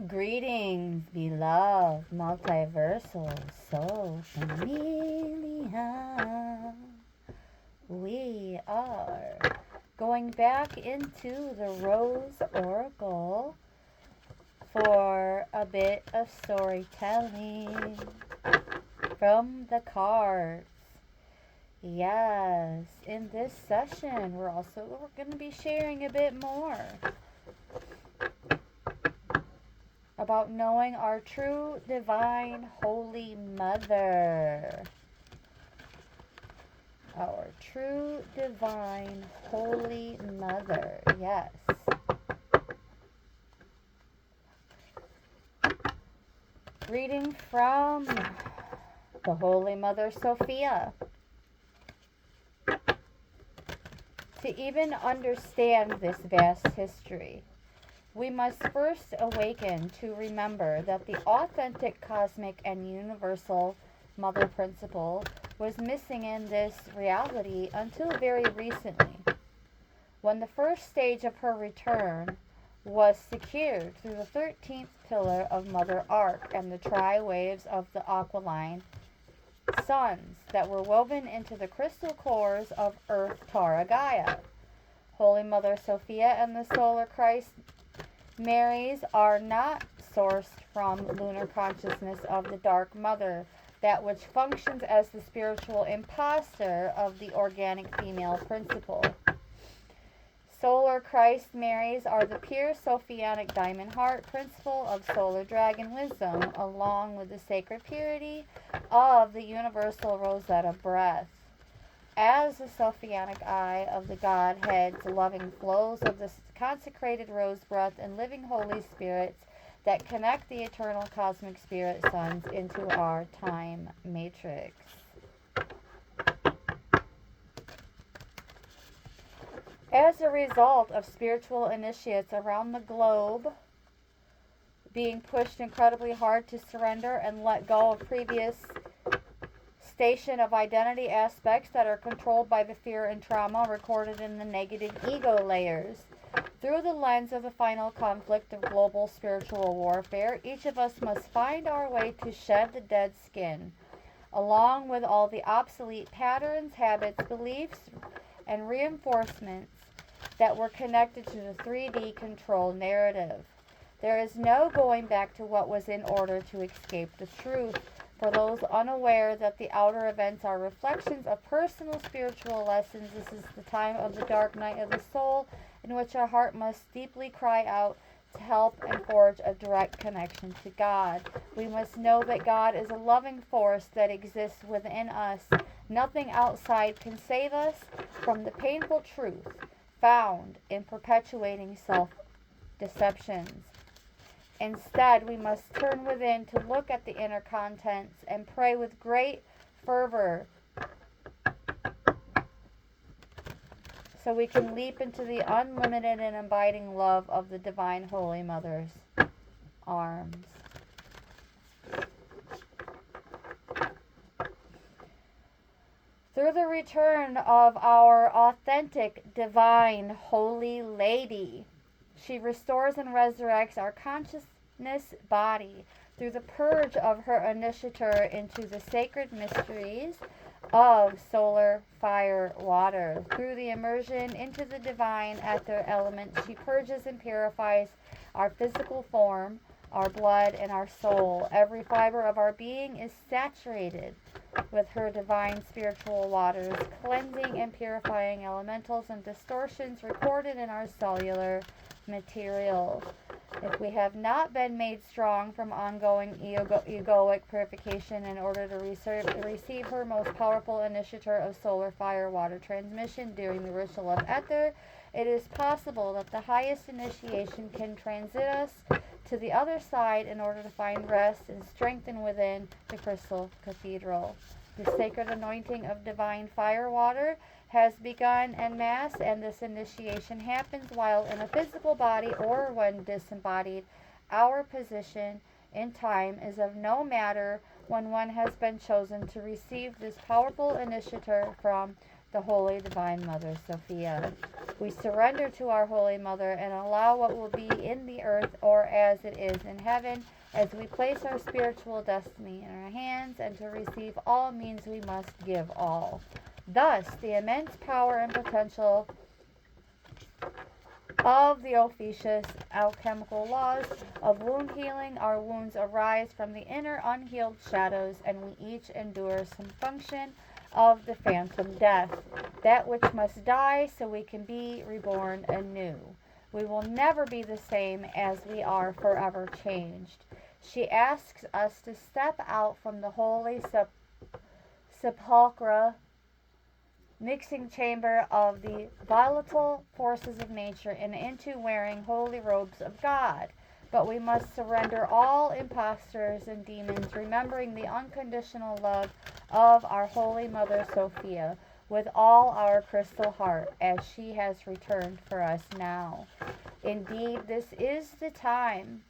Greetings, beloved multiversal soul familia. We are going back into the Rose Oracle for a bit of storytelling from the cards. Yes, in this session, we're going to be sharing a bit more about knowing our true divine holy mother. Our true divine holy mother. Yes. Reading from the Holy Mother Sophia. To even understand this vast history, we must first awaken to remember that the authentic cosmic and universal mother principle was missing in this reality until very recently, when the first stage of her return was secured through the 13th pillar of Mother Ark and the tri-waves of the aquiline suns that were woven into the crystal cores of Earth Tara Gaia. Holy Mother Sophia and the Solar Christ Marys are not sourced from lunar consciousness of the Dark Mother, that which functions as the spiritual imposter of the organic female principle. Solar Christ Marys are the pure Sophianic diamond heart principle of solar dragon wisdom, along with the sacred purity of the universal Rosetta breath. As the Sophianic eye of the Godhead's loving flows of the consecrated rose breath and living Holy Spirits that connect the eternal cosmic spirit suns into our time matrix. As a result of spiritual initiates around the globe being pushed incredibly hard to surrender and let go of previous station of identity aspects that are controlled by the fear and trauma recorded in the negative ego layers. Through the lens of the final conflict of global spiritual warfare, each of us must find our way to shed the dead skin, along with all the obsolete patterns, habits, beliefs, and reinforcements that were connected to the 3D control narrative. There is no going back to what was in order to escape the truth. For those unaware that the outer events are reflections of personal spiritual lessons, this is the time of the dark night of the soul, in which our heart must deeply cry out to help and forge a direct connection to God. We must know that God is a loving force that exists within us. Nothing outside can save us from the painful truth found in perpetuating self-deceptions. Instead, we must turn within to look at the inner contents and pray with great fervor so we can leap into the unlimited and abiding love of the Divine Holy Mother's arms. Through the return of our authentic Divine Holy Lady, she restores and resurrects our consciousness body through the purge of her initiator into the sacred mysteries of solar, fire, water. Through the immersion into the divine ether element, she purges and purifies our physical form, our blood, and our soul. Every fiber of our being is saturated with her divine spiritual waters, cleansing and purifying elementals and distortions recorded in our cellular material. If we have not been made strong from ongoing egoic purification in order to receive her most powerful initiator of solar, fire, water transmission during the ritual of ether, it is possible that the highest initiation can transit us to the other side in order to find rest and strengthen within the crystal cathedral. The sacred anointing of divine fire water has begun en masse, and this initiation happens while in a physical body or when disembodied. Our position in time is of no matter when one has been chosen to receive this powerful initiator from the Holy Divine Mother Sophia. We surrender to our Holy Mother and allow what will be in the earth or as it is in heaven, as we place our spiritual destiny in our hands, and to receive all means we must give all. Thus, the immense power and potential of the officious alchemical laws of wound healing. Our wounds arise from the inner unhealed shadows, and we each endure some function of the phantom death, that which must die so we can be reborn anew. We will never be the same, as we are forever changed. She asks us to step out from the holy sepulchre, mixing chamber of the volatile forces of nature, and into wearing holy robes of God. But we must surrender all impostors and demons, remembering the unconditional love of our Holy Mother Sophia with all our crystal heart, as she has returned for us now. Indeed, this is the time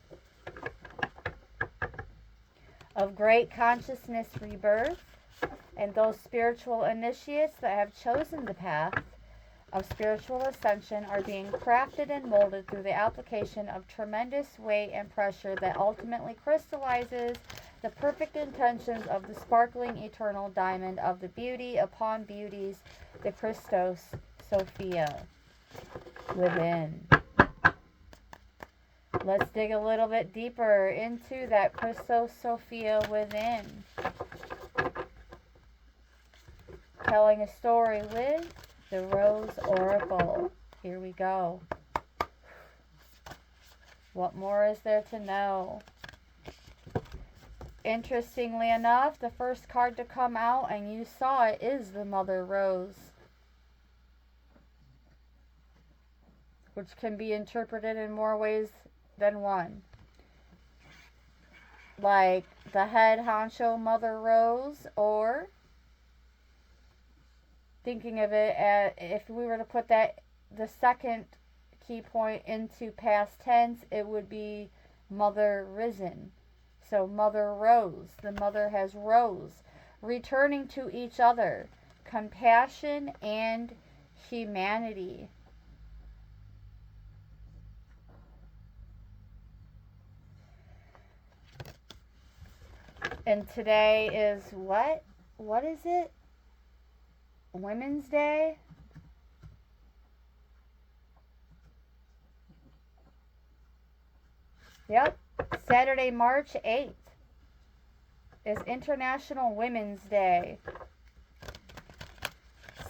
of great consciousness rebirth, and those spiritual initiates that have chosen the path of spiritual ascension are being crafted and molded through the application of tremendous weight and pressure that ultimately crystallizes the perfect intentions of the sparkling eternal diamond of the beauty upon beauties, the Christos Sophia within. Let's dig a little bit deeper into that Christos Sophia within. Telling a story with the Rose Oracle. Here we go. What more is there to know? Interestingly enough, the first card to come out, and you saw it, is the Mother Rose, which can be interpreted in more ways than one. Like the head honcho Mother Rose, or thinking of it as, if we were to put that, the second key point, into past tense, it would be Mother Risen. So Mother Rose, the mother has rose, returning to each other, compassion and humanity. And today is what? What is it? Women's Day? Yep. Saturday, March 8th is International Women's Day.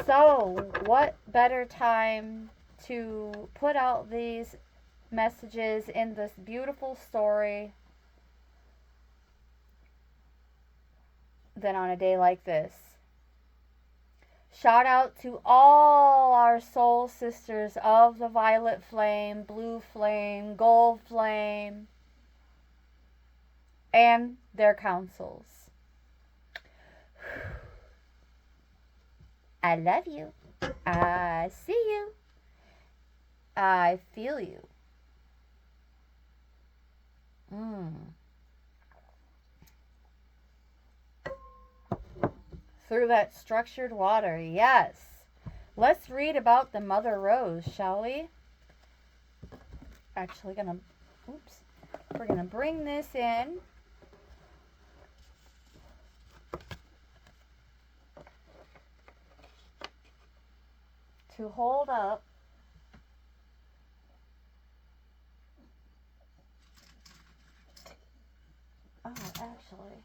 So, what better time to put out these messages in this beautiful story than on a day like this? Shout out to all our soul sisters of the violet flame, blue flame, gold flame, and their councils. I love you. I see you. I feel you. Through that structured water, yes. Let's read about the Mother Rose, shall we? Actually, we're gonna bring this in. To hold up actually.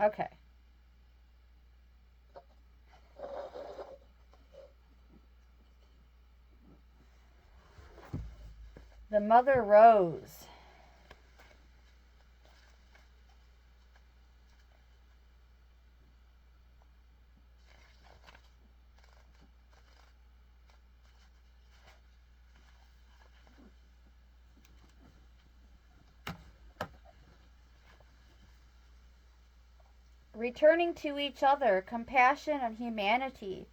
Okay. The Mother Rose. Returning to each other, compassion and humanity.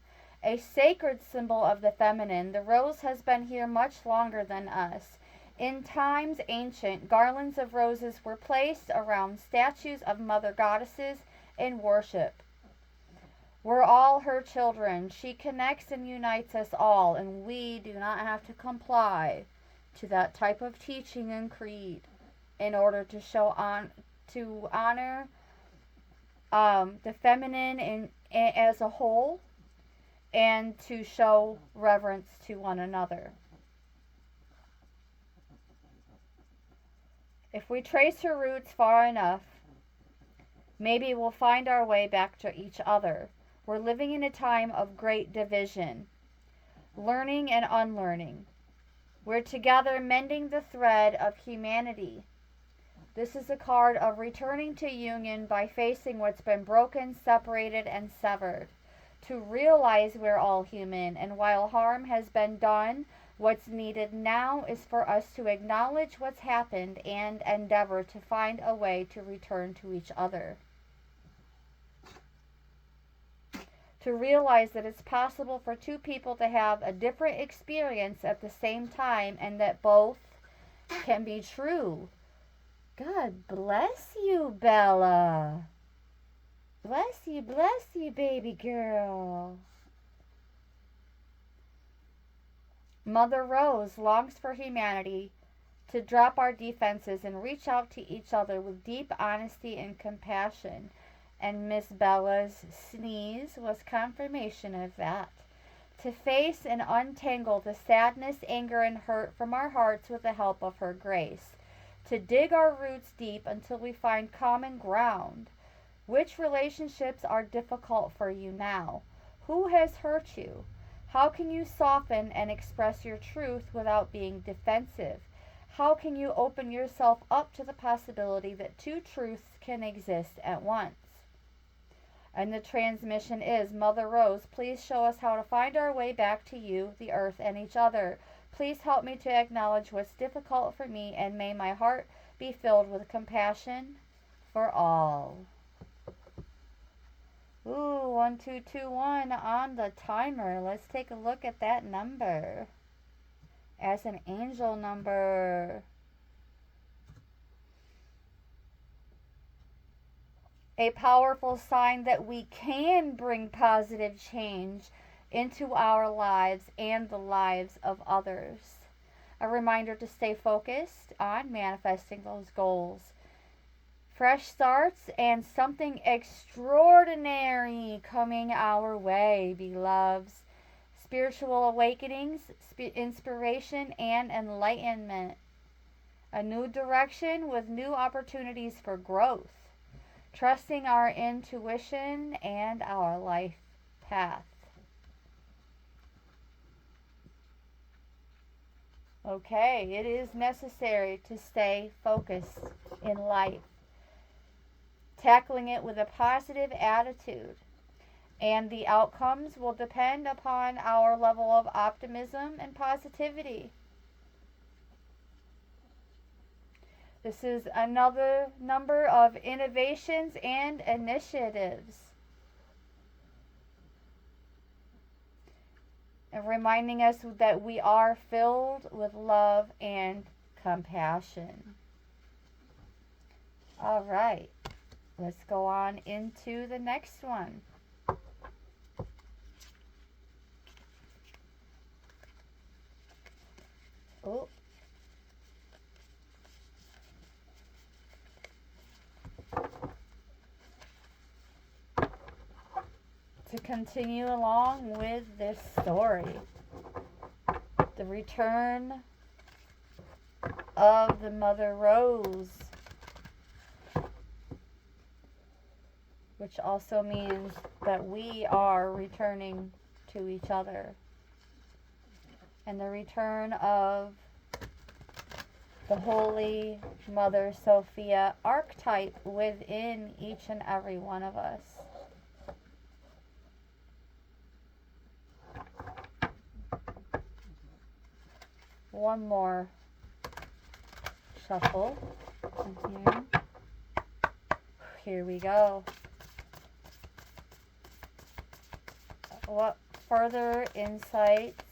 A sacred symbol of the feminine, the rose has been here much longer than us. In times ancient, garlands of roses were placed around statues of mother goddesses in worship. We're all her children. She connects and unites us all, and we do not have to comply to that type of teaching and creed in order to to honor the feminine as a whole, and to show reverence to one another. If we trace her roots far enough, maybe we'll find our way back to each other. We're living in a time of great division, learning and unlearning. We're together mending the thread of humanity. This is a card of returning to union by facing what's been broken, separated, and severed. To realize we're all human, and while harm has been done, what's needed now is for us to acknowledge what's happened and endeavor to find a way to return to each other. To realize that it's possible for two people to have a different experience at the same time, and that both can be true. God bless you, Bella. Bless you, baby girl. Mother Rose longs for humanity to drop our defenses and reach out to each other with deep honesty and compassion. And Miss Bella's sneeze was confirmation of that. To face and untangle the sadness, anger, and hurt from our hearts with the help of her grace. To dig our roots deep until we find common ground. Which relationships are difficult for you now? Who has hurt you? How can you soften and express your truth without being defensive? How can you open yourself up to the possibility that two truths can exist at once? And the transmission is, Mother Rose, please show us how to find our way back to you, the earth, and each other. Please help me to acknowledge what's difficult for me, and may my heart be filled with compassion for all. Ooh, 1221 on the timer. Let's take a look at that number as an angel number. A powerful sign that we can bring positive change into our lives and the lives of others. A reminder to stay focused on manifesting those goals. Fresh starts and something extraordinary coming our way, beloveds. Spiritual awakenings, inspiration, and enlightenment. A new direction with new opportunities for growth. Trusting our intuition and our life path. Okay, it is necessary to stay focused in life. Tackling it with a positive attitude. And the outcomes will depend upon our level of optimism and positivity. This is another number of innovations and initiatives. And reminding us that we are filled with love and compassion. All right, let's go on into the next one. Oh. To continue along with this story, the return of the Mother Rose, which also means that we are returning to each other, and the return of the Holy Mother Sophia archetype within each and every one of us. One more shuffle in here. Here we go. What? further insights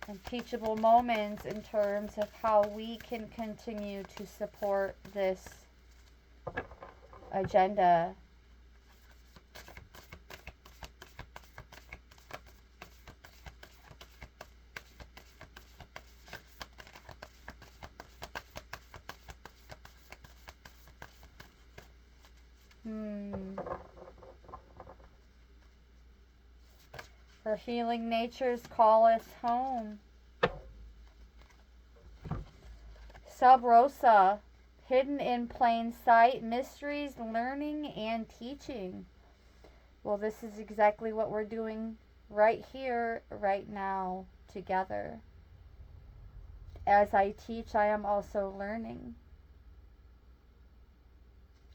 and teachable moments in terms of how we can continue to support this agenda. Her healing natures call us home. Sub Rosa, hidden in plain sight, mysteries, learning, and teaching. Well, this is exactly what we're doing right here, right now, together. As I teach, I am also learning.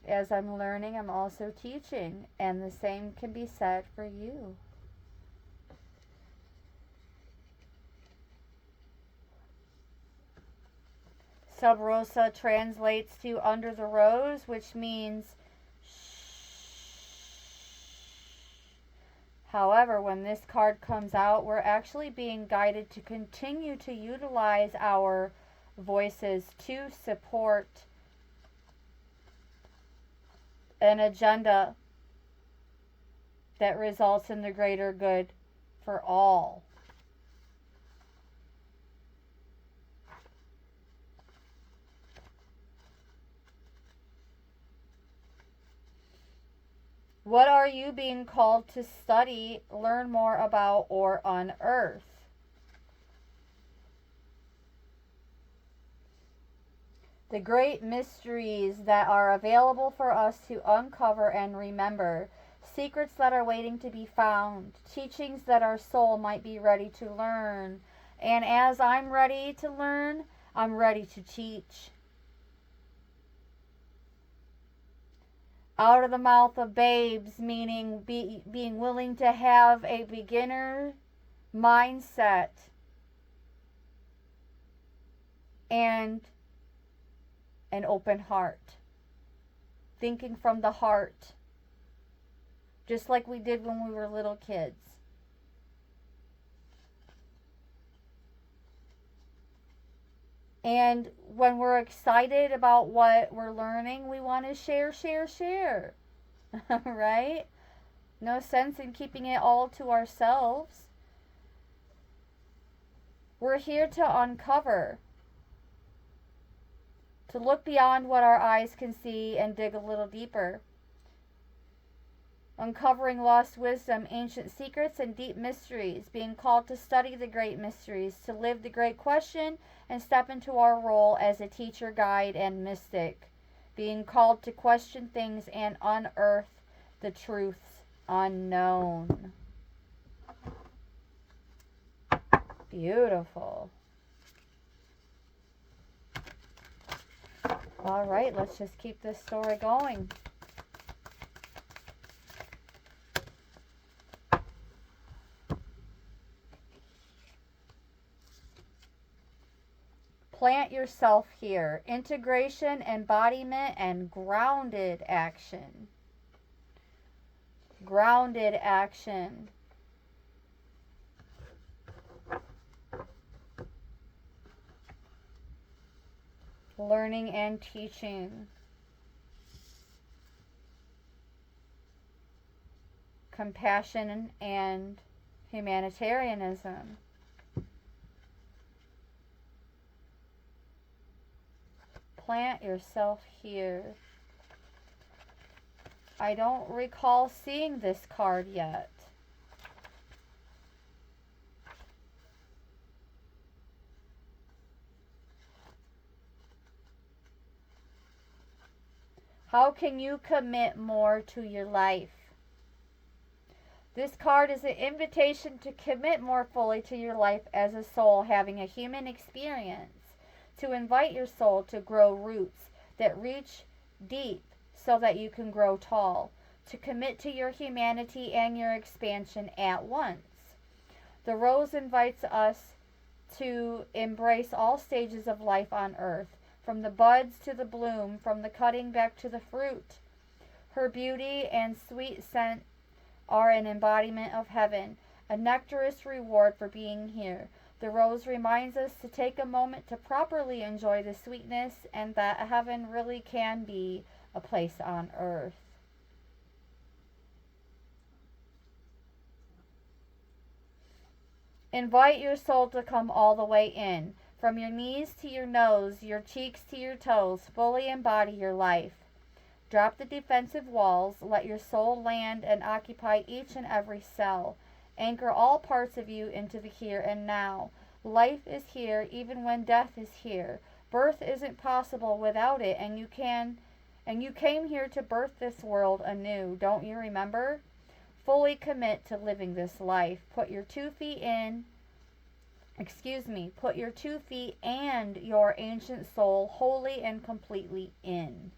As I'm learning, I'm also teaching. And the same can be said for you. Sub Rosa translates to under the rose, which means however, when this card comes out, we're actually being guided to continue to utilize our voices to support an agenda that results in the greater good for all. What are you being called to study, learn more about, or unearth? The great mysteries that are available for us to uncover and remember, secrets that are waiting to be found, teachings that our soul might be ready to learn. And as I'm ready to learn, I'm ready to teach. Out of the mouth of babes, meaning being willing to have a beginner mindset and an open heart. Thinking from the heart, just like we did when we were little kids. And when we're excited about what we're learning, we want to share. Right? No sense in keeping it all to ourselves. We're here to uncover, to look beyond what our eyes can see and dig a little deeper. Uncovering lost wisdom, ancient secrets, and deep mysteries, being called to study the great mysteries, to live the great question, and step into our role as a teacher, guide, and mystic, being called to question things and unearth the truths unknown. Beautiful. All right, let's just keep this story going. Plant yourself here. Integration, embodiment, and grounded action. Grounded action. Learning and teaching. Compassion and humanitarianism. Plant yourself here. I don't recall seeing this card yet. How can you commit more to your life? This card is an invitation to commit more fully to your life as a soul having a human experience. To invite your soul to grow roots that reach deep so that you can grow tall. To commit to your humanity and your expansion at once. The rose invites us to embrace all stages of life on earth, from the buds to the bloom, from the cutting back to the fruit. Her beauty and sweet scent are an embodiment of heaven, a nectarous reward for being here. The rose reminds us to take a moment to properly enjoy the sweetness and that heaven really can be a place on earth. Invite your soul to come all the way in. From your knees to your nose, your cheeks to your toes, fully embody your life. Drop the defensive walls, let your soul land and occupy each and every cell. Anchor all parts of you into the here and now. Life is here even when death is here. Birth isn't possible without it, and you came here to birth this world anew. Don't you remember? Fully commit to living this life. Put your 2 feet and your ancient soul wholly and completely in.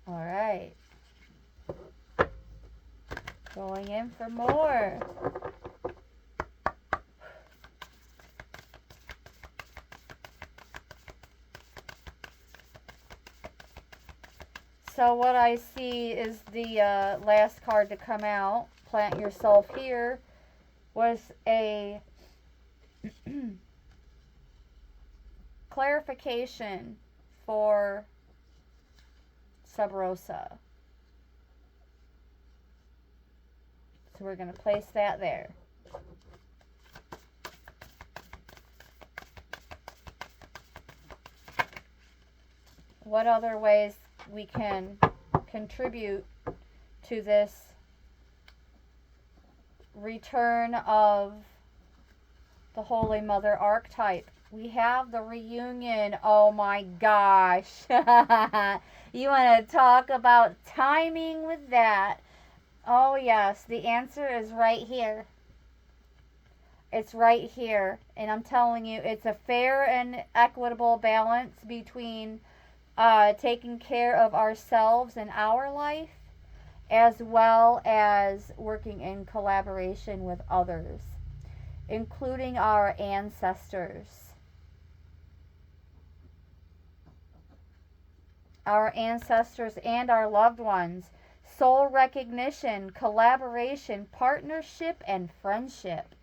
All right. Going in for more. So what I see is the last card to come out, Plant Yourself Here, was a clarification for Sub Rosa. So we're going to place that there. What other ways we can contribute to this return of the Holy Mother archetype? We have the reunion. Oh my gosh. You want to talk about timing with that? Oh yes, the answer is right here. It's right here. And I'm telling you, it's a fair and equitable balance between taking care of ourselves and our life, as well as working in collaboration with others, including our ancestors. Our ancestors and our loved ones. Soul recognition, collaboration, partnership, and friendship.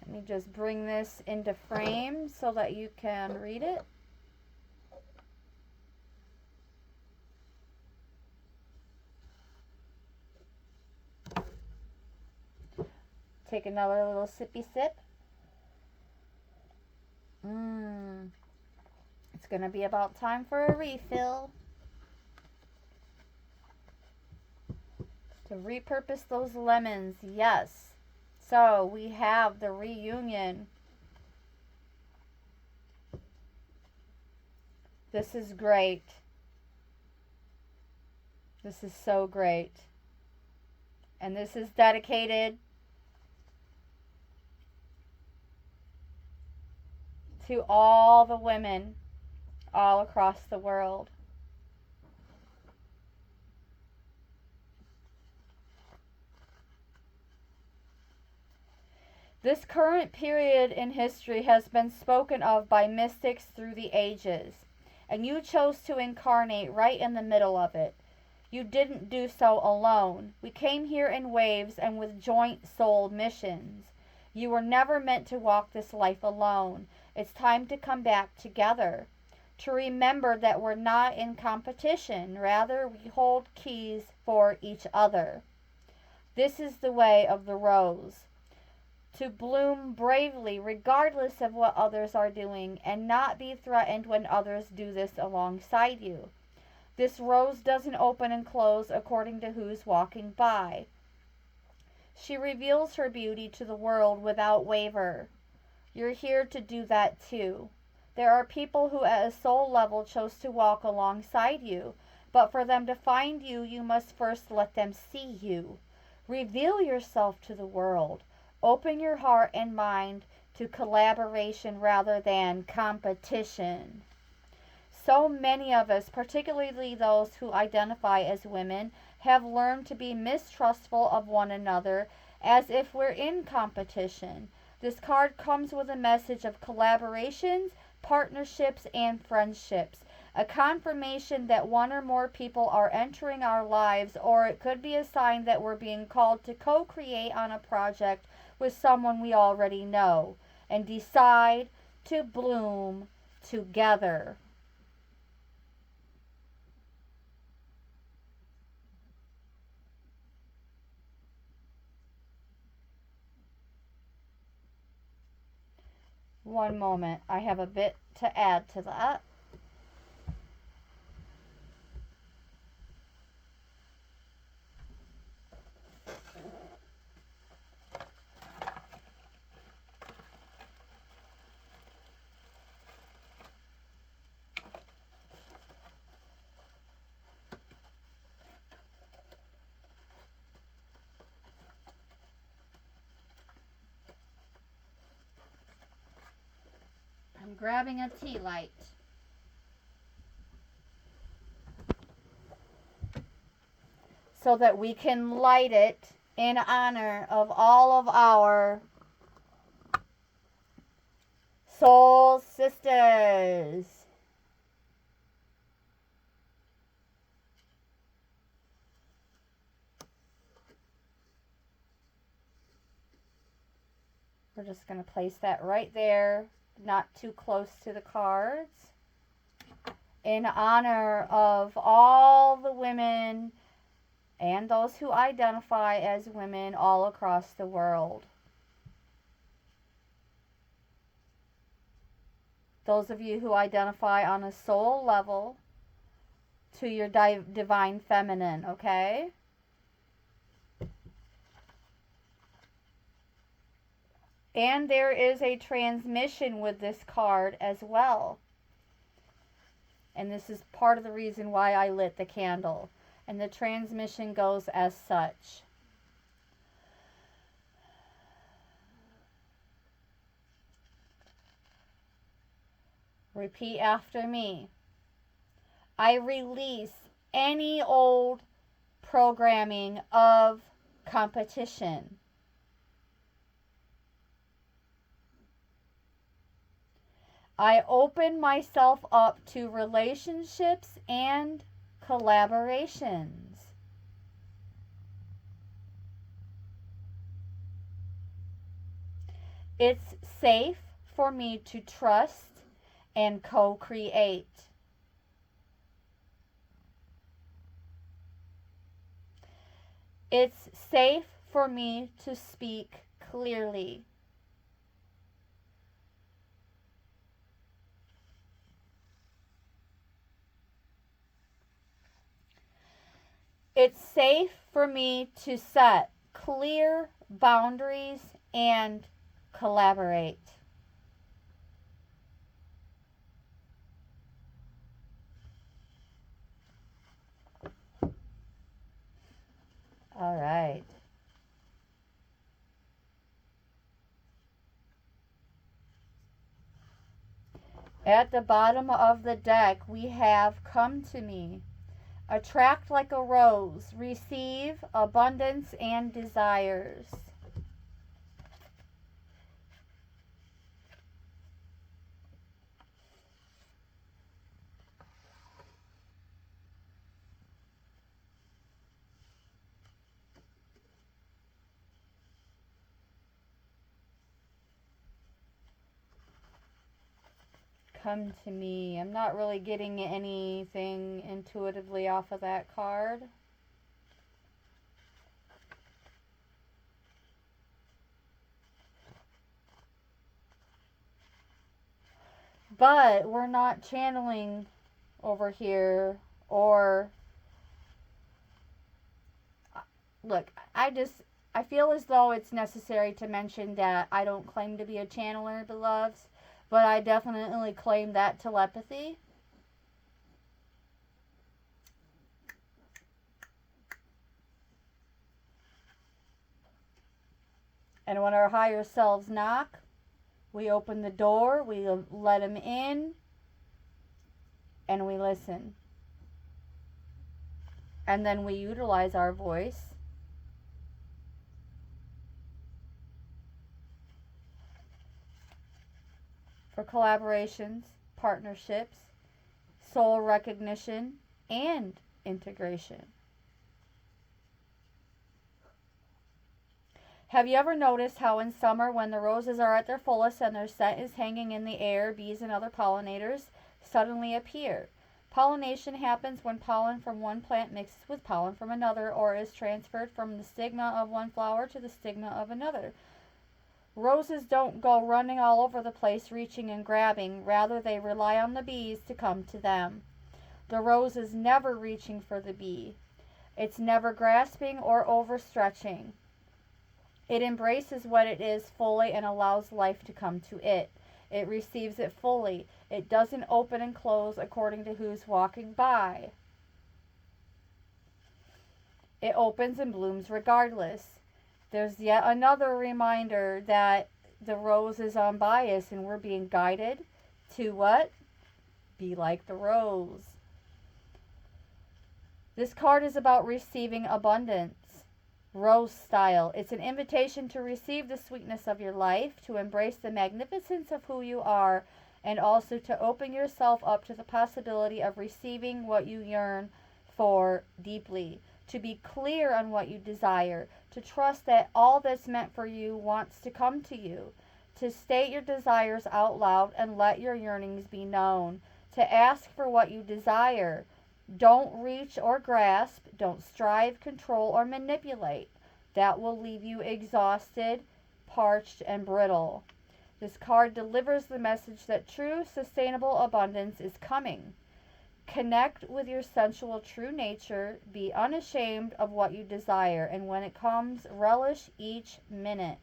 Let me just bring this into frame so that you can read it. Take another little sippy sip. It's going to be about time for a refill. To repurpose those lemons, yes. So we have the reunion. This is great. This is so great. And this is dedicated to all the women all across the world. This current period in history has been spoken of by mystics through the ages, and you chose to incarnate right in the middle of it. You didn't do so alone. We came here in waves and with joint soul missions. You were never meant to walk this life alone. It's time to come back together, to remember that we're not in competition. Rather, we hold keys for each other. This is the way of the rose. To bloom bravely regardless of what others are doing and not be threatened when others do this alongside you. This rose doesn't open and close according to who's walking by. She reveals her beauty to the world without waver. You're here to do that too. There are people who at a soul level chose to walk alongside you, but for them to find you, you must first let them see you. Reveal yourself to the world. Open your heart and mind to collaboration rather than competition. So many of us, particularly those who identify as women, have learned to be mistrustful of one another as if we're in competition. This card comes with a message of collaborations, partnerships, and friendships. a confirmation that one or more people are entering our lives, or it could be a sign that we're being called to co-create on a project with someone we already know and decide to bloom together. One moment, I have a bit to add to that. I'm grabbing a tea light so that we can light it in honor of all of our soul sisters. We're just going to place that right there, not too close to the cards, in honor of all the women and those who identify as women all across the world. Those of you who identify on a soul level to your divine feminine, okay? And there is a transmission with this card as well. And this is part of the reason why I lit the candle. And the transmission goes as such. Repeat after me. I release any old programming of competition. I open myself up to relationships and collaborations. It's safe for me to trust and co-create. It's safe for me to speak clearly. It's safe for me to set clear boundaries and collaborate. All right. At the bottom of the deck, we have come to me. Attract like a rose. Receive abundance and desires. Come to me. I'm not really getting anything intuitively off of that card. But we're not channeling over here, or look, I feel as though it's necessary to mention that I don't claim to be a channeler, beloveds, but I definitely claim that telepathy. And when our higher selves knock, we open the door, we let them in, and we listen. And then we utilize our voice for collaborations, partnerships, soul recognition, and integration. Have you ever noticed how in summer, when the roses are at their fullest and their scent is hanging in the air, bees and other pollinators suddenly appear? Pollination happens when pollen from one plant mixes with pollen from another, or is transferred from the stigma of one flower to the stigma of another. Roses don't go running all over the place reaching and grabbing. Rather, they rely on the bees to come to them. The rose is never reaching for the bee. It's never grasping or overstretching. It embraces what it is fully and allows life to come to it. It receives it fully. It doesn't open and close according to who's walking by. It opens and blooms regardless. There's yet another reminder that the rose is unbiased and we're being guided to what? Be like the rose. This card is about receiving abundance. Rose style. It's an invitation to receive the sweetness of your life, to embrace the magnificence of who you are, and also to open yourself up to the possibility of receiving what you yearn for deeply, to be clear on what you desire, to trust that all that's meant for you wants to come to you, to state your desires out loud and let your yearnings be known, to ask for what you desire. Don't reach or grasp. Don't strive, control, or manipulate. That will leave you exhausted, parched, and brittle. This card delivers the message that true, sustainable abundance is coming. Connect with your sensual true nature. Be unashamed of what you desire. And when it comes, relish each minute.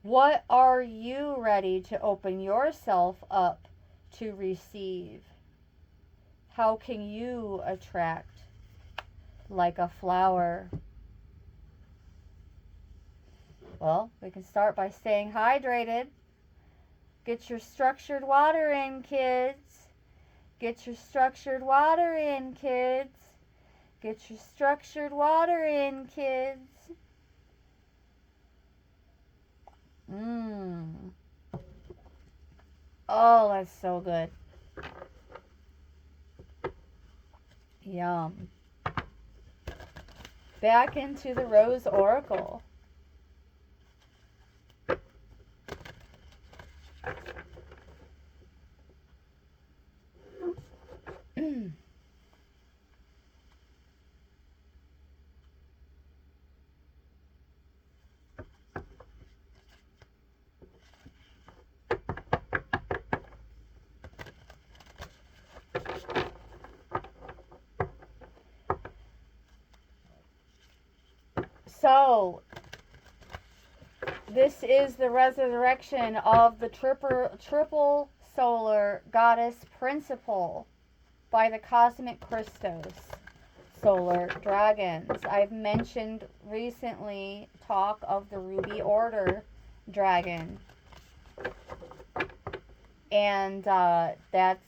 What are you ready to open yourself up to receive? How can you attract like a flower? Well, we can start by staying hydrated. Get your structured water in, kids. Get your structured water in, kids. Get your structured water in, kids. Oh, that's so good. Yum. Back into the Rose Oracle. So, this is the resurrection of the triple solar goddess principle by the cosmic Christos solar dragons. I've mentioned recently talk of the Ruby Order dragon. And that's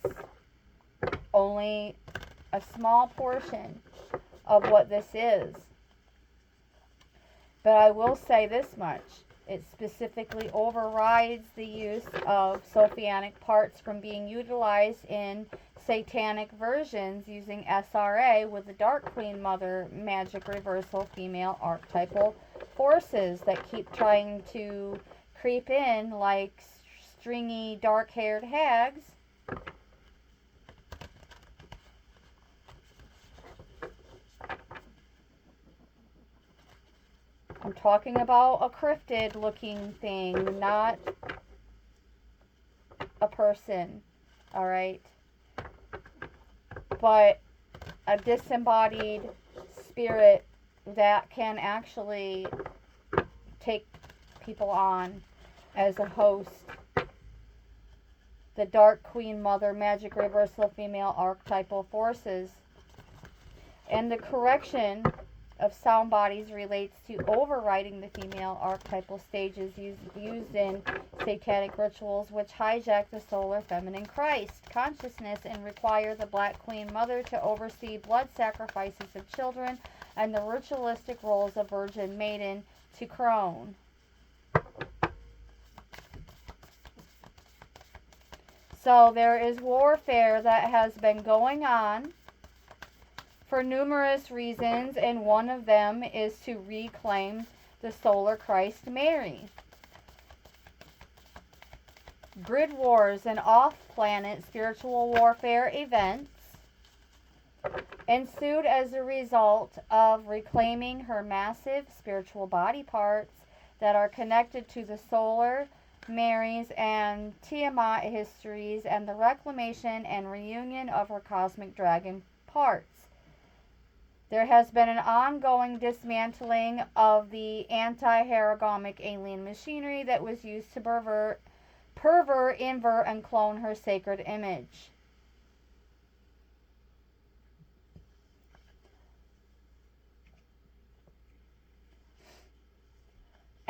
only a small portion of what this is. But I will say this much. It specifically overrides the use of Sophianic parts from being utilized in satanic versions using SRA with the Dark Queen Mother magic reversal female archetypal forces that keep trying to creep in like stringy dark-haired hags. I'm talking about a cryptid looking thing, not a person, alright? But a disembodied spirit that can actually take people on as a host. The Dark Queen Mother magic reversal female archetypal forces. And the correction of sound bodies relates to overriding the female archetypal stages used in satanic rituals which hijack the solar feminine Christ consciousness and require the Black Queen Mother to oversee blood sacrifices of children and the ritualistic roles of Virgin Maiden to crone. So there is warfare that has been going on for numerous reasons, and one of them is to reclaim the solar Christ Mary. Grid wars and off-planet spiritual warfare events ensued as a result of reclaiming her massive spiritual body parts that are connected to the solar Mary's and Tiamat histories, and the reclamation and reunion of her cosmic dragon parts. There has been an ongoing dismantling of the anti-herogamic alien machinery that was used to pervert, invert, and clone her sacred image.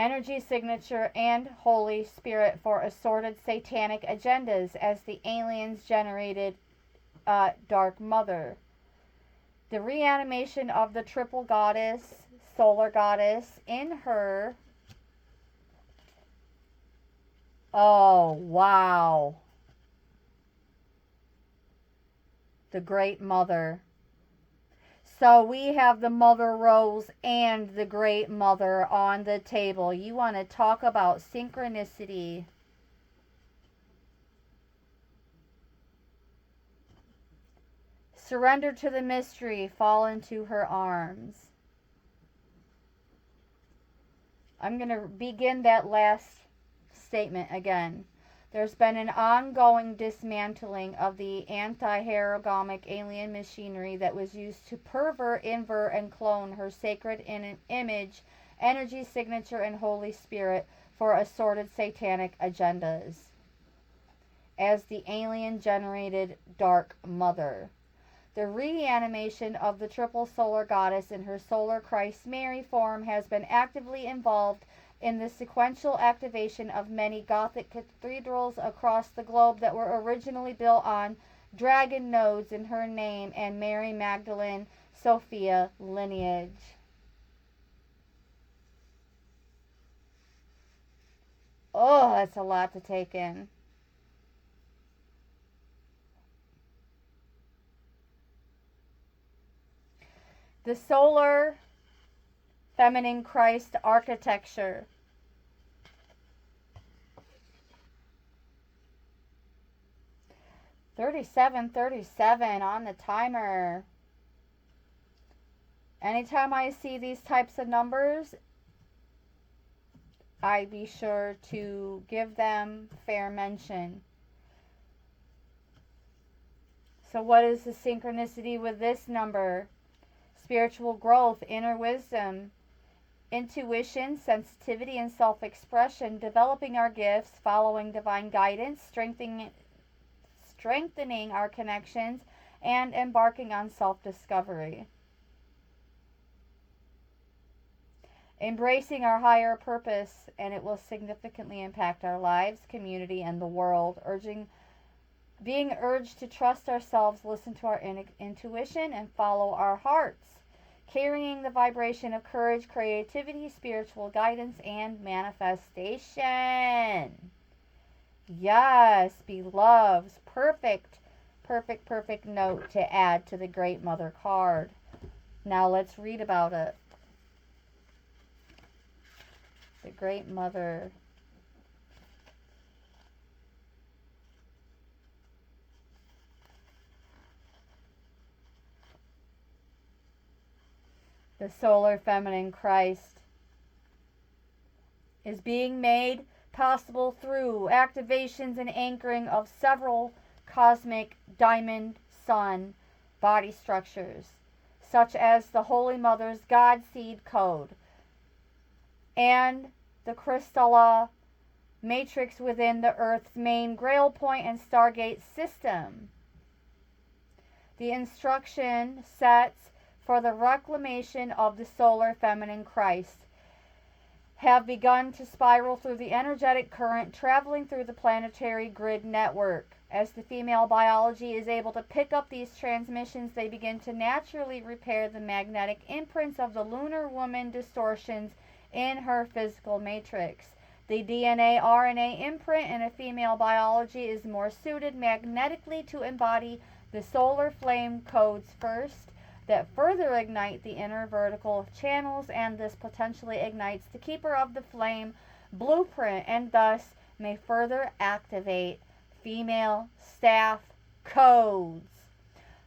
Energy signature and Holy Spirit for assorted satanic agendas as the aliens generated Dark Mother. The reanimation of the triple goddess, solar goddess, in her. Oh, wow. The Great Mother. So we have the Mother Rose and the Great Mother on the table. You want to talk about synchronicity. Surrender to the mystery. Fall into her arms. I'm going to begin that last statement again. There's been an ongoing dismantling of the anti-herogamic alien machinery that was used to pervert, invert, and clone her sacred image, energy signature, and Holy Spirit for assorted satanic agendas as the alien-generated Dark Mother. The reanimation of the triple solar goddess in her solar Christ Mary form has been actively involved in the sequential activation of many Gothic cathedrals across the globe that were originally built on dragon nodes in her name and Mary Magdalene Sophia lineage. Oh, that's a lot to take in. The solar feminine Christ architecture. $37.37 on the timer. Anytime I see these types of numbers, I be sure to give them fair mention. So what is the synchronicity with this number? Spiritual growth, inner wisdom, intuition, sensitivity, and self-expression, developing our gifts, following divine guidance, strengthening our connections, and embarking on self-discovery. Embracing our higher purpose, and it will significantly impact our lives, community, and the world. Being urged to trust ourselves, listen to our intuition, and follow our hearts. Carrying the vibration of courage, creativity, spiritual guidance, and manifestation. Yes, beloveds. Perfect note to add to the Great Mother card. Now let's read about it. The Great Mother. The solar feminine Christ is being made possible through activations and anchoring of several cosmic diamond sun body structures, such as the Holy Mother's God Seed Code and the Crystalla matrix within the Earth's main Grail Point and Stargate system. The instruction sets for the reclamation of the solar feminine Christ have begun to spiral through the energetic current traveling through the planetary grid network. As the female biology is able to pick up these transmissions, they begin to naturally repair the magnetic imprints of the lunar woman distortions in her physical matrix. The DNA RNA imprint in a female biology is more suited magnetically to embody the solar flame codes first, that further ignite the inner vertical channels, and this potentially ignites the keeper of the flame blueprint and thus may further activate female staff codes.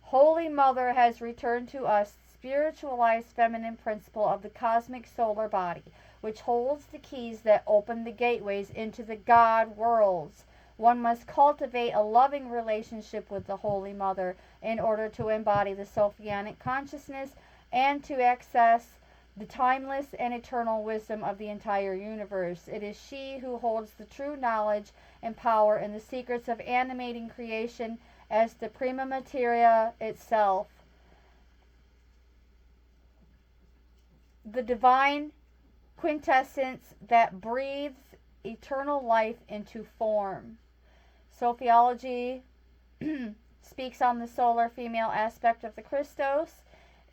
Holy Mother has returned to us spiritualized feminine principle of the cosmic solar body, which holds the keys that open the gateways into the God worlds. One must cultivate a loving relationship with the Holy Mother in order to embody the Sophianic consciousness and to access the timeless and eternal wisdom of the entire universe. It is she who holds the true knowledge and power in the secrets of animating creation as the prima materia itself. The divine quintessence that breathes eternal life into form. Sophiology speaks on the solar female aspect of the Christos.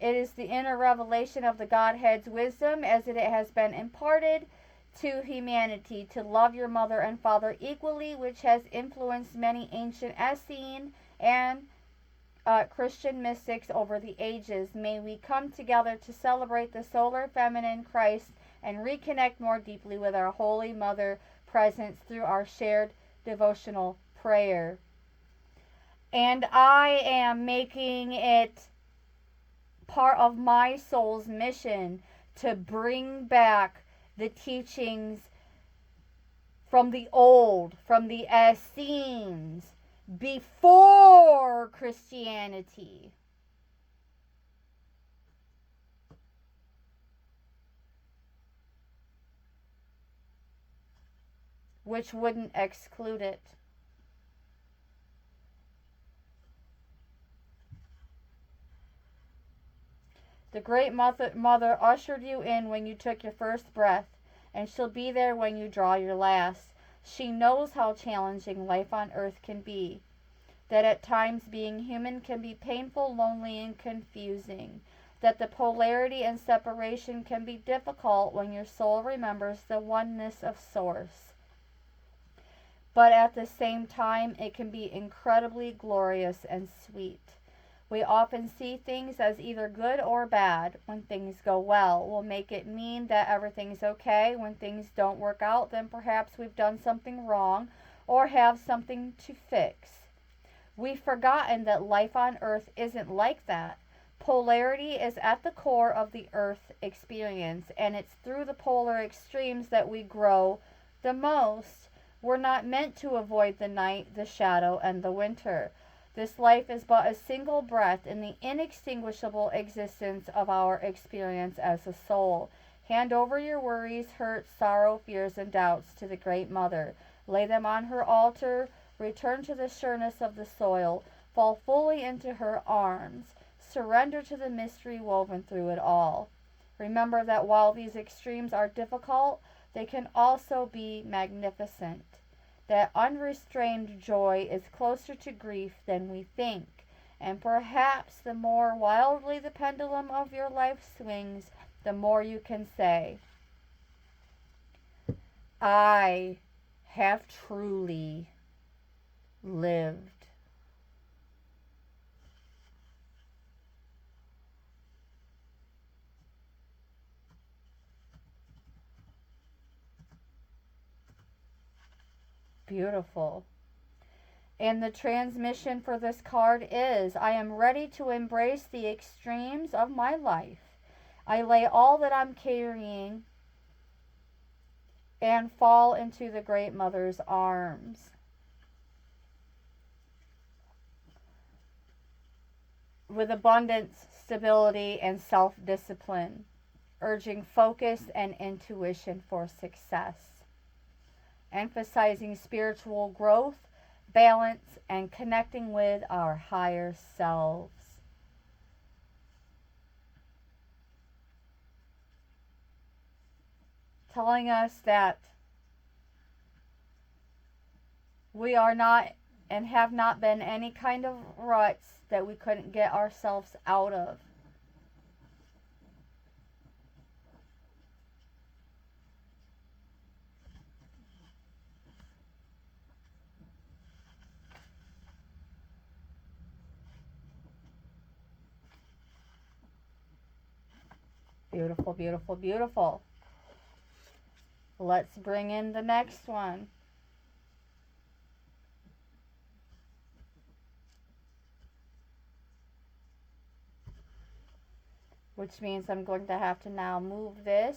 It is the inner revelation of the Godhead's wisdom as it has been imparted to humanity to love your mother and father equally, which has influenced many ancient Essene and Christian mystics over the ages. May we come together to celebrate the solar feminine Christ and reconnect more deeply with our Holy Mother presence through our shared devotional prayer. And I am making it part of my soul's mission to bring back the teachings from the old, from the Essenes, before Christianity. Which wouldn't exclude it. The Great Mother ushered you in when you took your first breath, and she'll be there when you draw your last. She knows how challenging life on earth can be, that at times being human can be painful, lonely, and confusing, that the polarity and separation can be difficult when your soul remembers the oneness of Source. But at the same time, it can be incredibly glorious and sweet. We often see things as either good or bad. When things go well, we'll make it mean that everything's okay. When things don't work out, then perhaps we've done something wrong or have something to fix. We've forgotten that life on earth isn't like that. Polarity is at the core of the earth experience, and it's through the polar extremes that we grow the most. We're not meant to avoid the night, the shadow, and the winter. This life is but a single breath in the inextinguishable existence of our experience as a soul. Hand over your worries, hurts, sorrow, fears, and doubts to the Great Mother. Lay them on her altar. Return to the sureness of the soil. Fall fully into her arms. Surrender to the mystery woven through it all. Remember that while these extremes are difficult, they can also be magnificent. That unrestrained joy is closer to grief than we think, and perhaps the more wildly the pendulum of your life swings, the more you can say, I have truly lived. Beautiful. And the transmission for this card is, I am ready to embrace the extremes of my life. I lay all that I'm carrying and fall into the Great Mother's arms. With abundance, stability, and self-discipline, urging focus and intuition for success. Emphasizing spiritual growth, balance, and connecting with our higher selves. Telling us that we are not and have not been any kind of ruts that we couldn't get ourselves out of. Beautiful, beautiful, beautiful. Let's bring in the next one. Which means I'm going to have to now move this.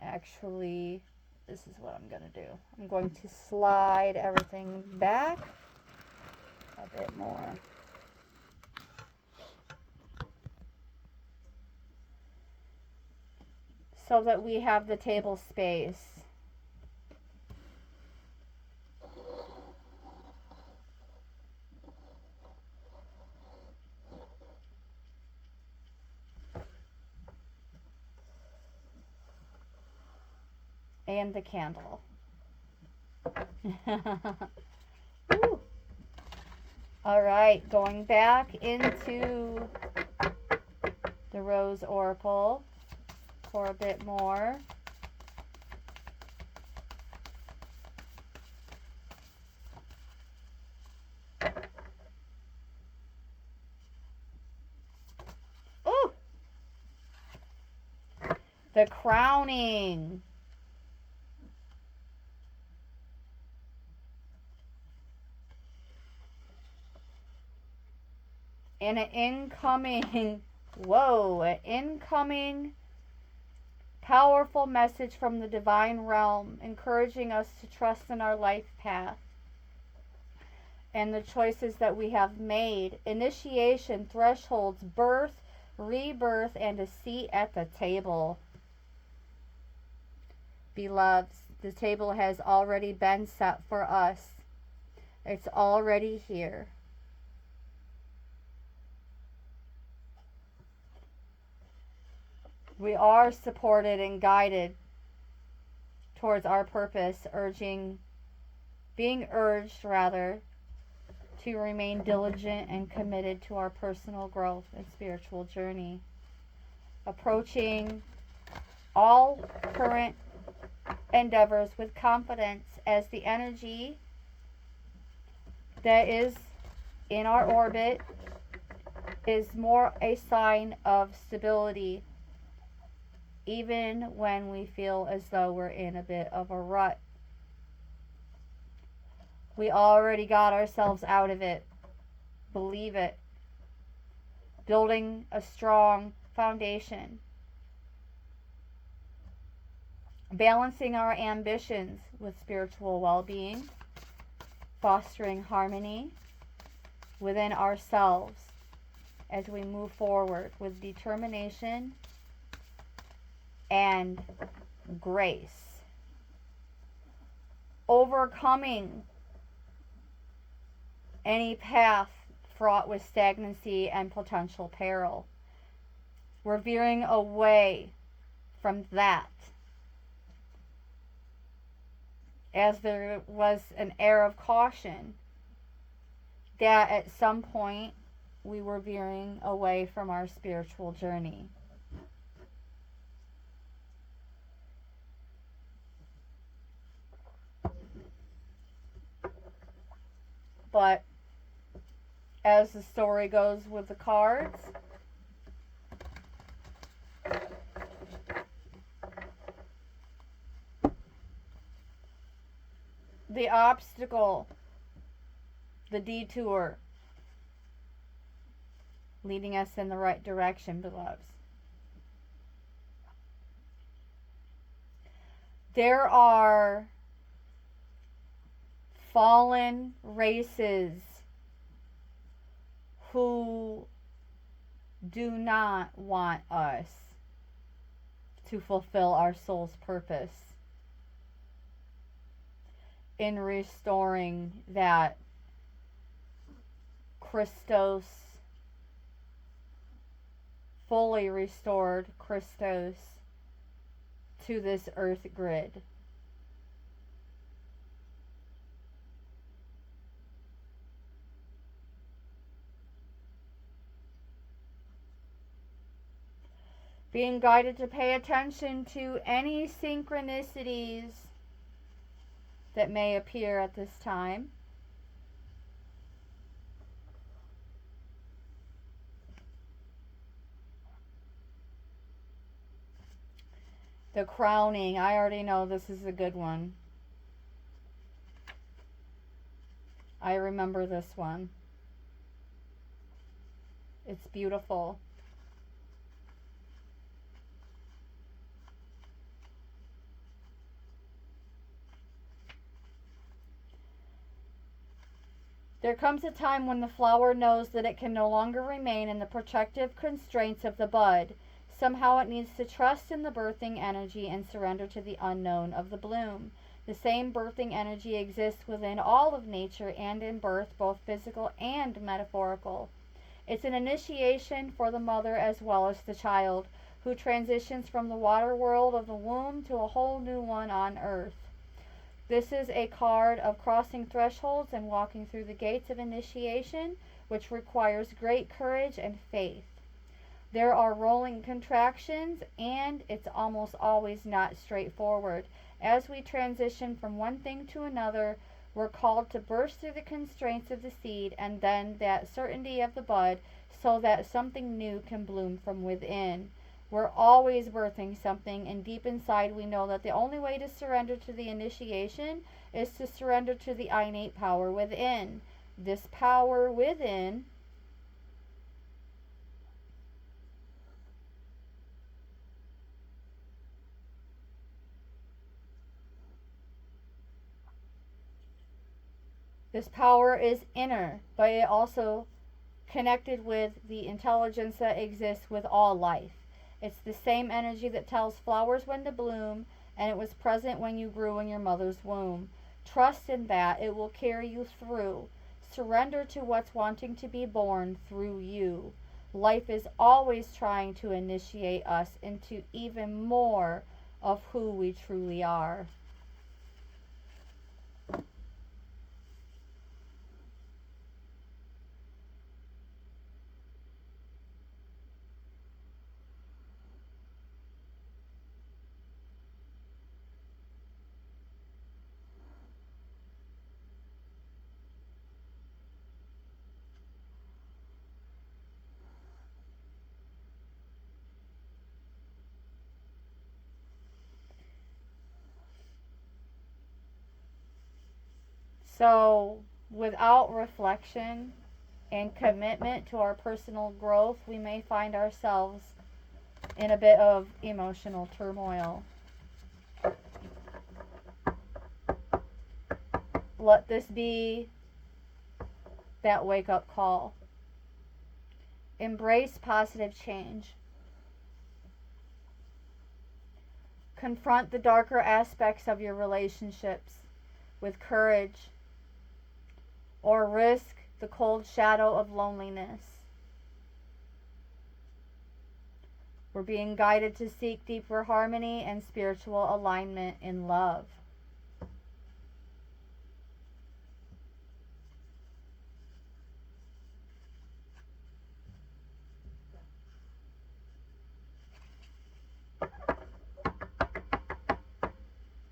Actually, this is what I'm going to do. I'm going to slide everything back a bit more. So that we have the table space. And the candle. All right, going back into the Rose Oracle for a bit more. Ooh! The crowning. And an incoming, whoa, an incoming powerful message from the divine realm, encouraging us to trust in our life path and the choices that we have made. Initiation, thresholds, birth, rebirth, and a seat at the table. Beloveds, the table has already been set for us. It's already here. We are supported and guided towards our purpose, being urged to remain diligent and committed to our personal growth and spiritual journey. Approaching all current endeavors with confidence, as the energy that is in our orbit is more a sign of stability, even when we feel as though we're in a bit of a rut. We already got ourselves out of it. Believe it. Building a strong foundation. Balancing our ambitions with spiritual well-being. Fostering harmony within ourselves as we move forward with determination and grace. Overcoming any path fraught with stagnancy and potential peril. We're veering away from that, as there was an air of caution that at some point we were veering away from our spiritual journey. But as the story goes with the cards, the obstacle, the detour, leading us in the right direction, beloveds. There are fallen races who do not want us to fulfill our soul's purpose in restoring that Christos, fully restored Christos to this earth grid. Being guided to pay attention to any synchronicities that may appear at this time. The crowning. I already know this is a good one. I remember this one. It's beautiful. There comes a time when the flower knows that it can no longer remain in the protective constraints of the bud. Somehow it needs to trust in the birthing energy and surrender to the unknown of the bloom. The same birthing energy exists within all of nature and in birth, both physical and metaphorical. It's an initiation for the mother as well as the child, who transitions from the water world of the womb to a whole new one on earth. This is a card of crossing thresholds and walking through the gates of initiation, which requires great courage and faith. There are rolling contractions, and it's almost always not straightforward. As we transition from one thing to another, we're called to burst through the constraints of the seed and then that certainty of the bud so that something new can bloom from within. We're always birthing something, and deep inside we know that the only way to surrender to the initiation is to surrender to the innate power within. This power within this power is inner, but it also connected with the intelligence that exists with all life. It's the same energy that tells flowers when to bloom, and it was present when you grew in your mother's womb. Trust in that. It will carry you through. Surrender to what's wanting to be born through you. Life is always trying to initiate us into even more of who we truly are. So, without reflection and commitment to our personal growth, we may find ourselves in a bit of emotional turmoil. Let this be that wake up call. Embrace positive change. Confront the darker aspects of your relationships with courage, or risk the cold shadow of loneliness. We're being guided to seek deeper harmony and spiritual alignment in love.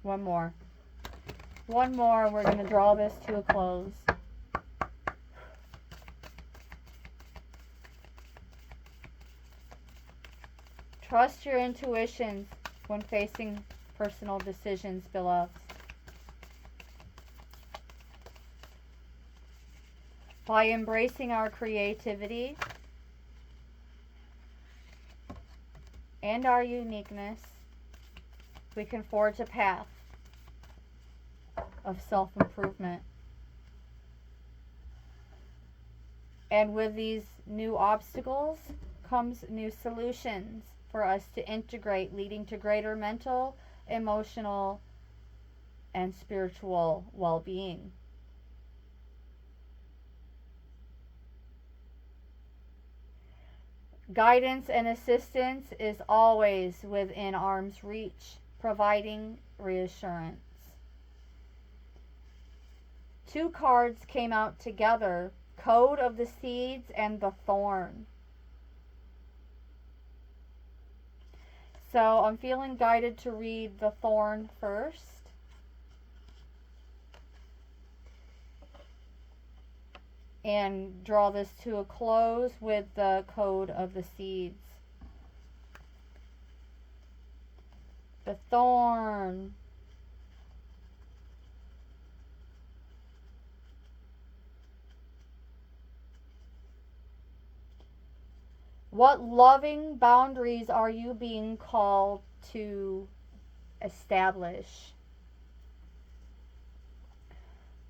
One more. One more, and we're going to draw this to a close. Trust your intuitions when facing personal decisions, beloveds. By embracing our creativity and our uniqueness, we can forge a path of self-improvement. And with these new obstacles comes new solutions for us to integrate, leading to greater mental, emotional, and spiritual well-being. Guidance and assistance is always within arm's reach, providing reassurance. Two cards came out together, Code of the Seeds and the Thorn. So I'm feeling guided to read the Thorn first. And draw this to a close with the Code of the Seeds. The thorn. What loving boundaries are you being called to establish?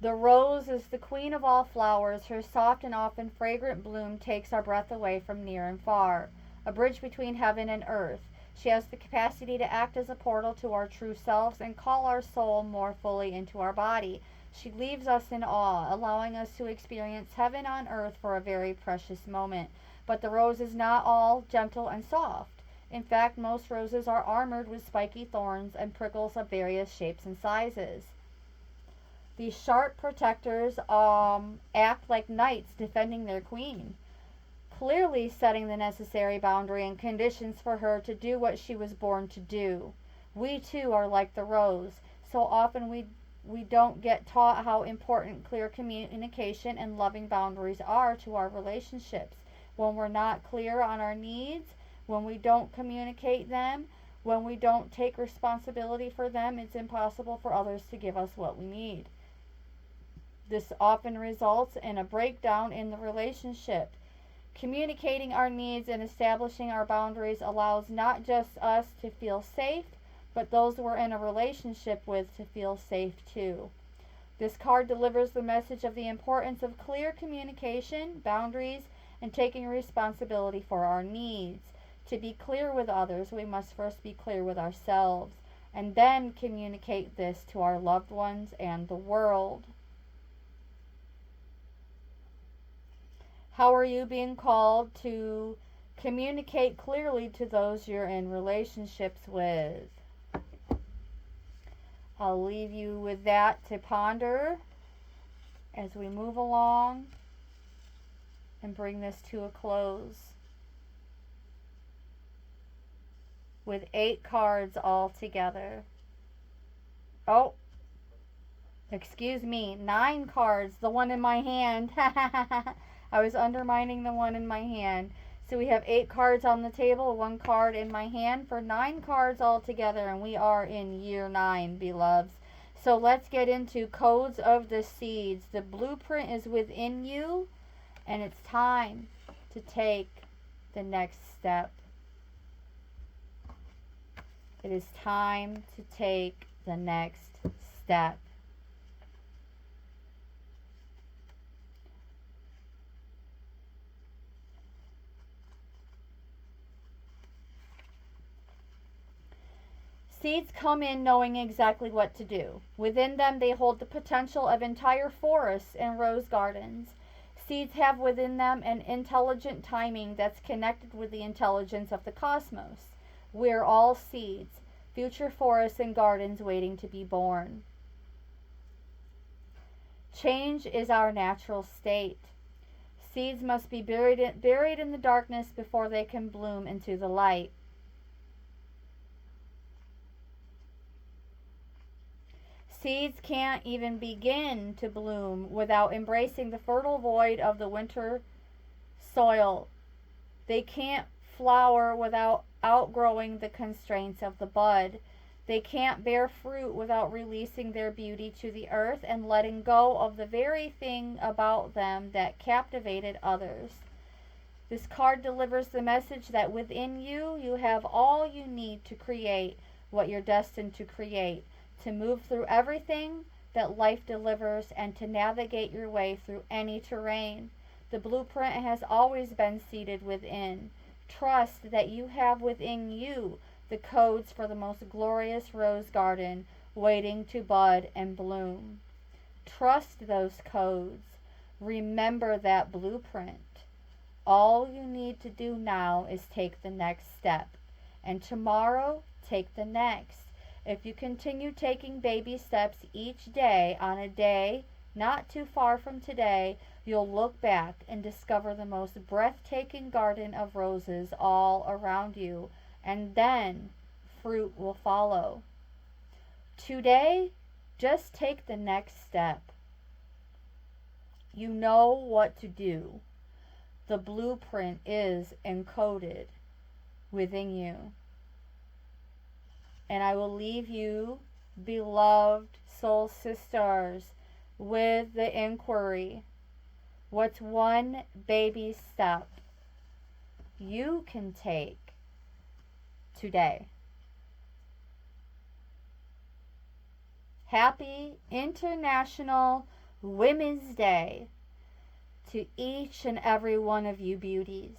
The rose is the queen of all flowers. Her soft and often fragrant bloom takes our breath away from near and far, a bridge between heaven and earth. She has the capacity to act as a portal to our true selves and call our soul more fully into our body. She leaves us in awe, allowing us to experience heaven on earth for a very precious moment. But the rose is not all gentle and soft. In fact, most roses are armored with spiky thorns and prickles of various shapes and sizes. These sharp protectors act like knights defending their queen, clearly setting the necessary boundary and conditions for her to do what she was born to do. We too are like the rose. So often we don't get taught how important clear communication and loving boundaries are to our relationships. When we're not clear on our needs, when we don't communicate them, when we don't take responsibility for them, it's impossible for others to give us what we need. This often results in a breakdown in the relationship. Communicating our needs and establishing our boundaries allows not just us to feel safe, but those we're in a relationship with to feel safe too. This card delivers the message of the importance of clear communication, boundaries, and taking responsibility for our needs. To be clear with others, we must first be clear with ourselves, and then communicate this to our loved ones and the world. How are you being called to communicate clearly to those you're in relationships with? I'll leave you with that to ponder as we move along and bring this to a close with 8 cards all together. Oh, excuse me, 9 cards, the one in my hand. I was undermining the one in my hand. So we have 8 cards on the table, 1 card in my hand for 9 cards all together, and we are in year 9, beloveds. So let's get into codes of the seeds. The blueprint is within you, and it's time to take the next step. It is time to take the next step. Seeds come in knowing exactly what to do. Within them, they hold the potential of entire forests and rose gardens. Seeds have within them an intelligent timing that's connected with the intelligence of the cosmos. We're all seeds, future forests and gardens waiting to be born. Change is our natural state. Seeds must be buried in the darkness before they can bloom into the light. Seeds can't even begin to bloom without embracing the fertile void of the winter soil. They can't flower without outgrowing the constraints of the bud. They can't bear fruit without releasing their beauty to the earth and letting go of the very thing about them that captivated others. This card delivers the message that within you, you have all you need to create what you're destined to create, to move through everything that life delivers, and to navigate your way through any terrain. The blueprint has always been seated within. Trust that you have within you the codes for the most glorious rose garden waiting to bud and bloom. Trust those codes. Remember that blueprint. All you need to do now is take the next step, and tomorrow take the next. If you continue taking baby steps each day on a day not too far from today, you'll look back and discover the most breathtaking garden of roses all around you, and then fruit will follow. Today, just take the next step. You know what to do. The blueprint is encoded within you. And I will leave you, beloved soul sisters, with the inquiry. What's one baby step you can take today? Happy International Women's Day to each and every one of you beauties.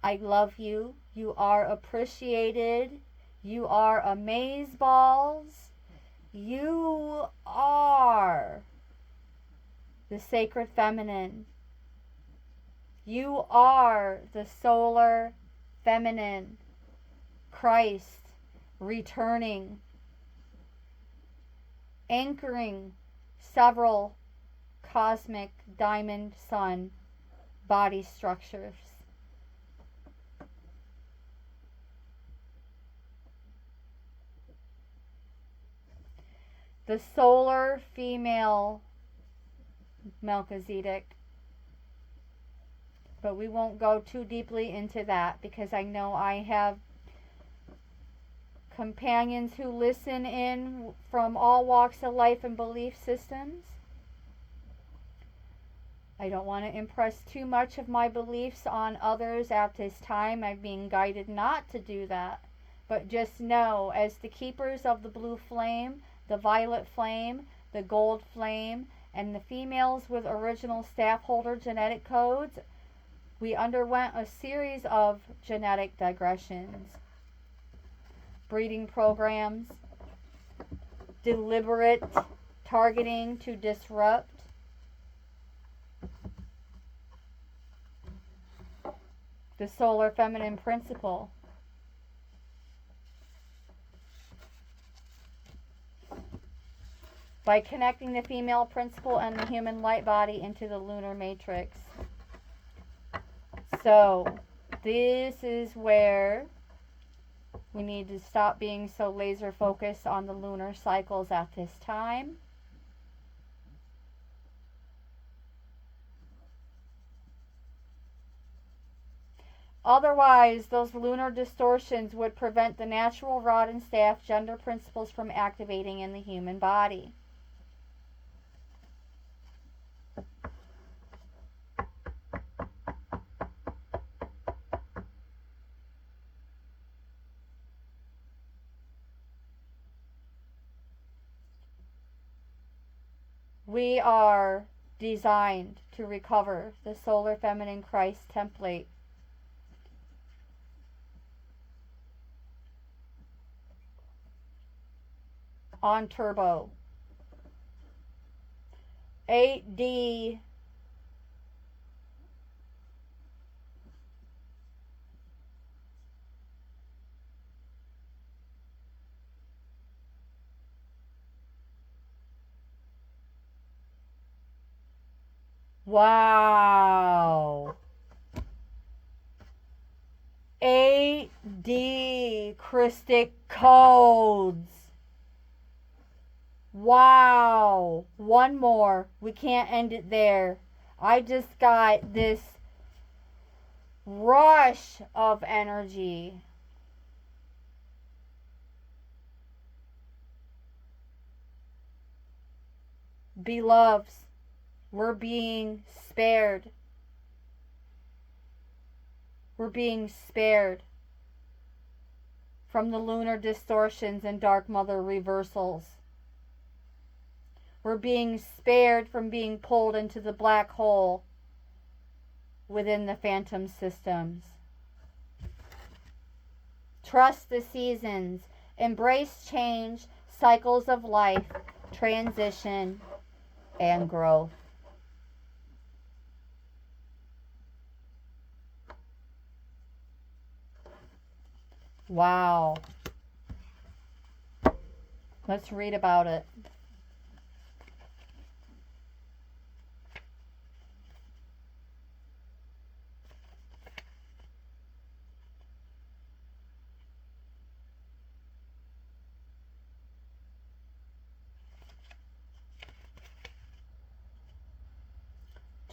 I love you. You are appreciated. You are amazeballs. You are the sacred feminine. You are the solar feminine. Christ returning, anchoring several cosmic diamond sun body structures. The solar female Melchizedek. But we won't go too deeply into that because I know I have companions who listen in from all walks of life and belief systems. I don't want to impress too much of my beliefs on others at this time. I'm being guided not to do that. But just know, as the keepers of the blue flame, the violet flame, the gold flame, and the females with original staff holder genetic codes, we underwent a series of genetic digressions, breeding programs, deliberate targeting to disrupt, the solar feminine principle. By connecting the female principle and the human light body into the lunar matrix. So, this is where we need to stop being so laser focused on the lunar cycles at this time. Otherwise, those lunar distortions would prevent the natural rod and staff gender principles from activating in the human body. We are designed to recover the solar feminine Christ template. On turbo. 8D. Wow. 8D Christic codes. Wow. One more. We can't end it there. I just got this rush of energy. Beloveds, we're being spared. We're being spared from the lunar distortions and dark mother reversals. We're being spared from being pulled into the black hole within the phantom systems. Trust the seasons. Embrace change, cycles of life, transition, and growth. Wow. Let's read about it.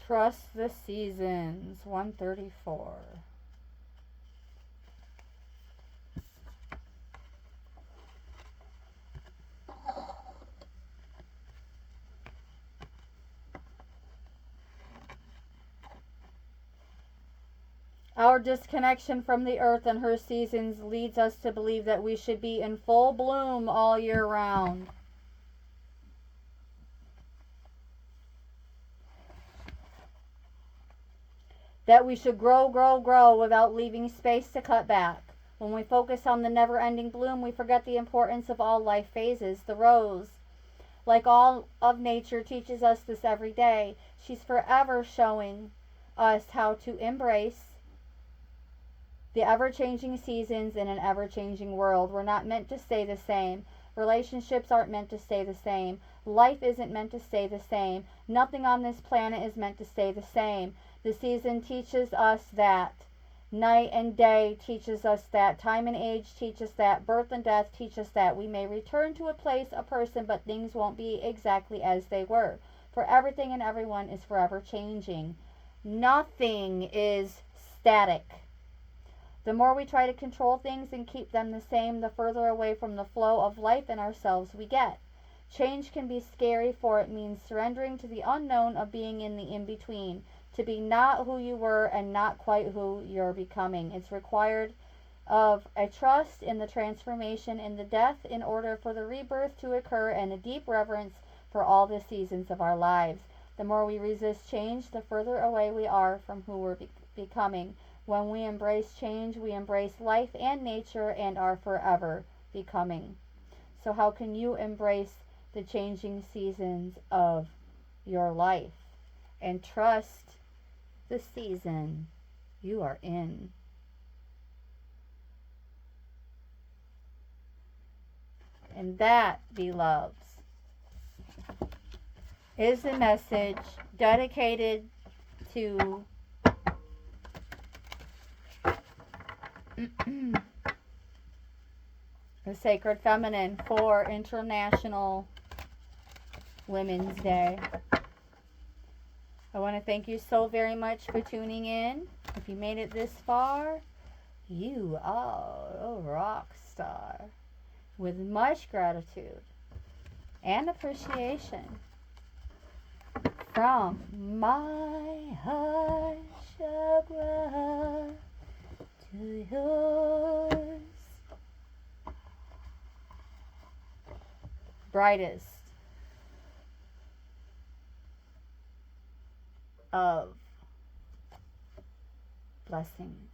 Trust the seasons. 134. Our disconnection from the earth and her seasons leads us to believe that we should be in full bloom all year round. That we should grow, grow, grow without leaving space to cut back. When we focus on the never-ending bloom, we forget the importance of all life phases. The rose, like all of nature, teaches us this every day. She's forever showing us how to embrace the ever-changing seasons in an ever-changing world. We're not meant to stay the same. Relationships aren't meant to stay the same. Life isn't meant to stay the same. Nothing on this planet is meant to stay the same. The season teaches us that. Night and day teaches us that. Time and age teach us that. Birth and death teach us that. We may return to a place, a person, but things won't be exactly as they were. For everything and everyone is forever changing. Nothing is static. The more we try to control things and keep them the same, the further away from the flow of life and ourselves we get. Change can be scary, for it means surrendering to the unknown of being in the in-between, to be not who you were and not quite who you're becoming. It's required of a trust in the transformation in the death in order for the rebirth to occur, and a deep reverence for all the seasons of our lives. The more we resist change, the further away we are from who we're becoming. When we embrace change, we embrace life and nature and are forever becoming. So how can you embrace the changing seasons of your life and trust the season you are in? And that, beloveds, is the message dedicated to the Sacred Feminine for International Women's Day. I want to thank you so very much for tuning in. If you made it this far, you are a rock star. With much gratitude and appreciation from my heart chakra to yours. Brightest of blessings.